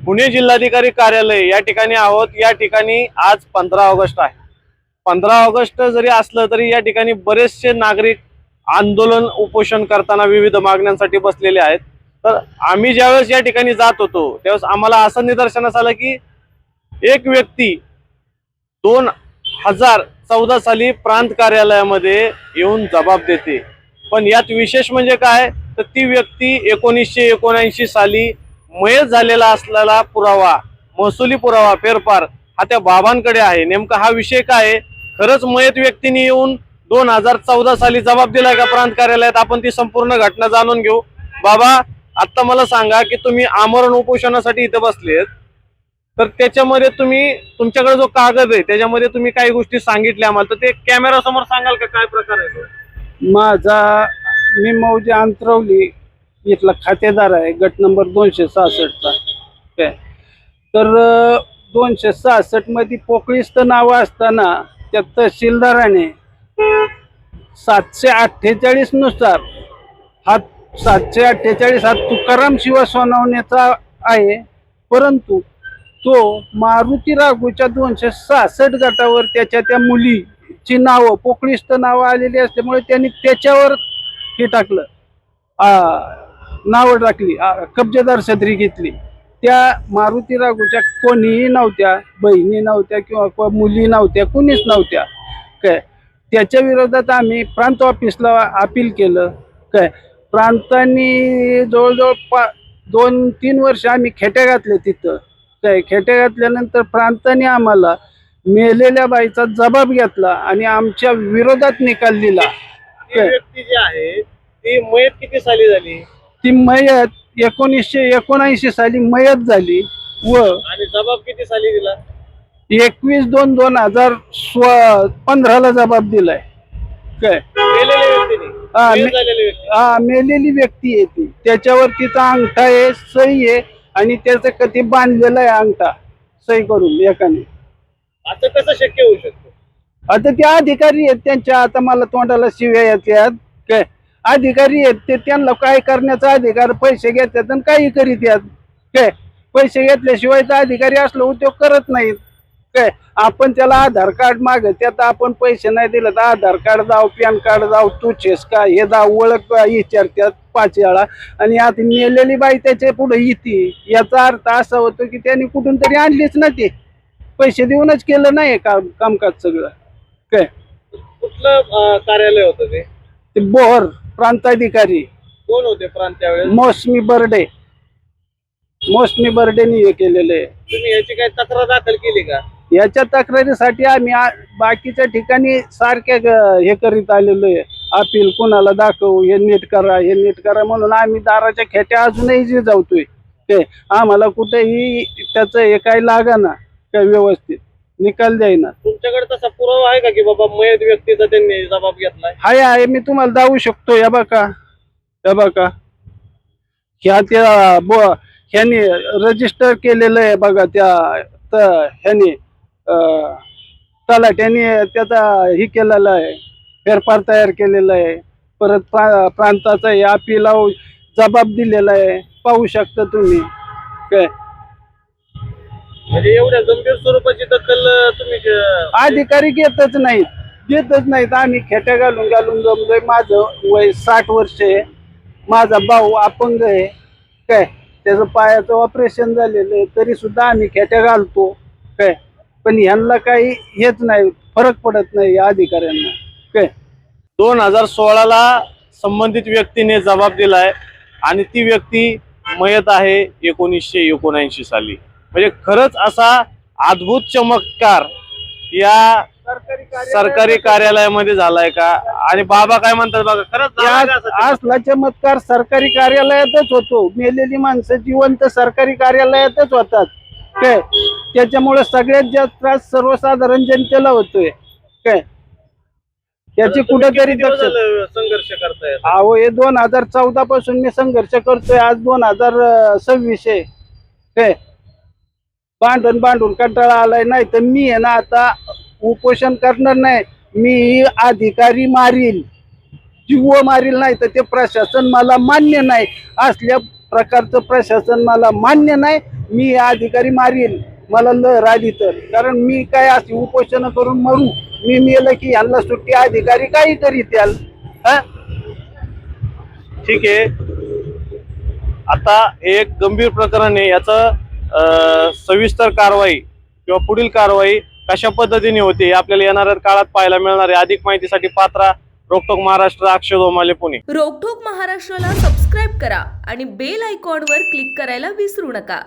पुणे जिल्हाधिकारी कार्यालय या ठिकाणी आहोत। या ठिकाणी आज 15 ऑगस्ट आहे। 15 ऑगस्ट जरी असलं तरी या ठिकाणी बरेचसे नागरिक आंदोलन उपोषण करताना विविध मागण्यांसाठी बसलेले आहेत। तर आम्ही ज्यावेळेस या ठिकाणी जात होतो त्यावेळेस आम्हाला असं निदर्शनास आलं की एक व्यक्ती 2014 साली प्रांत कार्यालयामध्ये येऊन जबाब देते। पण यात विशेष म्हणजे काय तर ती व्यक्ती 1979 साली मयत झालेला असलेला पुरावा, महसुली पुरावा फेरफार हा त्या बाबांकडे आहे। नेमका हा विषय काय आहे, खरंच मयत व्यक्तीने येऊन 2014 साली जबाब दिलाय का प्रांत कार्यालयात? आपण ती संपूर्ण घटना जाणून घेऊ। बाबा, आता मला सांगा की तुम्ही आमरण उपोषणासाठी इथे बसलेत, तर त्याच्यामध्ये तुम्ही तुमच्याकडे जो कागद आहे त्याच्यामध्ये तुम्ही काही गोष्टी सांगितल्या आम्हाला, तर ते कॅमेरा समोर सांगाल का काय प्रकार आहे तो? मी मौजे अंतरवली इथला खातेदार आहे, गट नंबर 266चा। काय तर 266 मध्ये पोकळीस्त नाव असताना त्या तहसीलदाराने 748 नुसार हा 748 हा तुकाराम शिवा सोनवण्याचा आहे, परंतु तो मारुती राघूच्या 266 गटावर त्याच्या त्या मुलीची नावं पोकळीस्त नावं आलेली असल्यामुळे त्यांनी त्याच्यावर हे टाकलं, नावं टाकली, कब्जेदार सदरी घेतली। त्या मारुती राघूच्या कोणीही नव्हत्या, बहिणी नव्हत्या किंवा मुली नव्हत्या, कुणीच नव्हत्या। काय त्याच्या विरोधात आम्ही प्रांत ऑफिसला अपील केलं। काय प्रांतांनी जवळजवळ 2-3 वर्ष आम्ही खेट्या घातले तिथं। काय खेट्या घातल्यानंतर प्रांतांनी आम्हाला मेलेल्या बाईचा जबाब घेतला आणि आमच्या विरोधात निकाल दिला। ती व्यक्ती जी आहे ती मयत किती साली झाली? ती मयत 1979 साली मयत झाली व आणि जबाब किती साली दिला? 21/2/2015 ला जबाब दिलाय। काय मेलेल्या व्यक्तीने, मयत झालेल्या व्यक्ती, मेलेली व्यक्ती आहे ती, त्याच्यावर तिचा अंगठा आहे, सही आहे आणि त्याचं कधी बांधलेला आहे अंगठा सही करून एकाने। असं कसं शक्य होऊ शकतं? आता ते अधिकारी आहेत त्यांच्या, आता मला तोंडाला शिव्या येतात। काय अधिकारी आहेत ते, त्यांना काय करण्याचा अधिकार, पैसे घेतात आणि काही करीत आहेत। काय पैसे घेतल्याशिवाय तर अधिकारी असलो उद्योग करत नाहीत। काय आपण त्याला आधार कार्ड मागत, त्यात आपण पैसे नाही दिले तर आधार कार्ड जाऊ, पॅन कार्ड जाऊ, तू छेस का हे जाऊ, ओळख विचारतात 5 वेळा, आणि आता मेलेली बाई त्याच्या पुढे येते। याचा अर्थ असा होतो की त्यांनी कुठून तरी आणलीच ना, ते पैसे देऊनच केलं नाही कामकाज सगळं। काय कुठलं कार्यालय होतं ते? बोहर प्रांताधिकारी कोण होते प्रांत त्यावेळेस? मौसमी बर्डेनी हे केलेलं आहे। तुम्ही याची काही तक्रार दाखल केली का? याच्या तक्रारीसाठी आम्ही बाकीच्या ठिकाणी सारख्या हे करीत आलेलो आहे, अपील कोणाला दाखवू, हे नीट करा, हे नीट करा म्हणून आम्ही दाराच्या खेट्या अजूनही जे जाऊतोय। ते आम्हाला कुठेही त्याचं हे काही लागाना, काय व्यवस्थित निकाल द्यायना। तुमच्याकडे तसा पुरावा आहे का की बाबा मयत व्यक्तीचा त्यांनी जबाब घेतलाय? आहे, मी तुम्हाला दाखवू शकतो। या बघा ह्याने रजिस्टर केलेलं आहे बघा, ह्याने तलाट्याने त्याचा हे केलेला आहे, फेरफार तयार केलेला आहे। परत प्रांताचा हे अपील जबाब दिलेला आहे, पाहू शकता तुम्ही। काय म्हणजे एवढ्या गंभीर स्वरूपाची दखल तुम्ही अधिकारी घेतच नाहीत। आम्ही खेट्या घालून जमलोय। माझं वय 60 वर्ष आहे, माझा भाऊ अपंग आहे। काय त्याचं पायाचं ऑपरेशन झालेलं आहे, तरी सुद्धा आम्ही खेट्या घालतो। काय पण ह्यांना काही हेच नाही, फरक पडत नाही या अधिकाऱ्यांना। काय 2016 संबंधित व्यक्तीने जबाब दिलाय आणि ती व्यक्ती मयत आहे 1979 साली। म्हणजे खरंच असा अद्भुत चमत्कार या सरकारी कार्यालयामध्ये झालाय का? आणि बाबा काय म्हणतात बघा, खरंच असला चमत्कार सरकारी कार्यालयातच होतो। मेलेली माणसं जिवंत सरकारी कार्यालयातच होतात। काय त्याच्यामुळे सगळ्यात जास्त त्रास सर्वसाधारण जनतेला होतोय। काय याची कुठेतरी संघर्ष करताय? अहो, हे 2014 पासून मी संघर्ष करतोय, आज 2026 आहे। काय भांडून कंटाळा आलाय। नाही तर मी आहे ना आता उपोषण करणार नाही, मी अधिकारी मारील, जीव मारील, नाही तर ते प्रशासन मला मान्य नाही। असल्या प्रकारचं प्रशासन मला मान्य नाही मी अधिकारी मारील मला लहर आली तर, कारण मी काय अशी उपोषण करून मरू, मी मेलं की यांना सुट्टी, अधिकारी काही करीत याल. हा? ठीक आहे, आता हे एक गंभीर प्रकरण आहे. याचं सविस्तर कारवाई किंवा पुढील कारवाई कशा पद्धतीने होते हे आपल्याला येणाऱ्या काळात पाहायला मिळणार आहे. अधिक माहितीसाठी पात्रा, रोकटोक महाराष्ट्र, अक्षय दोमाले, पुणे. रोकठोक महाराष्ट्राला सबस्क्राईब करा आणि बेल आयकॉनवर क्लिक करायला विसरू नका.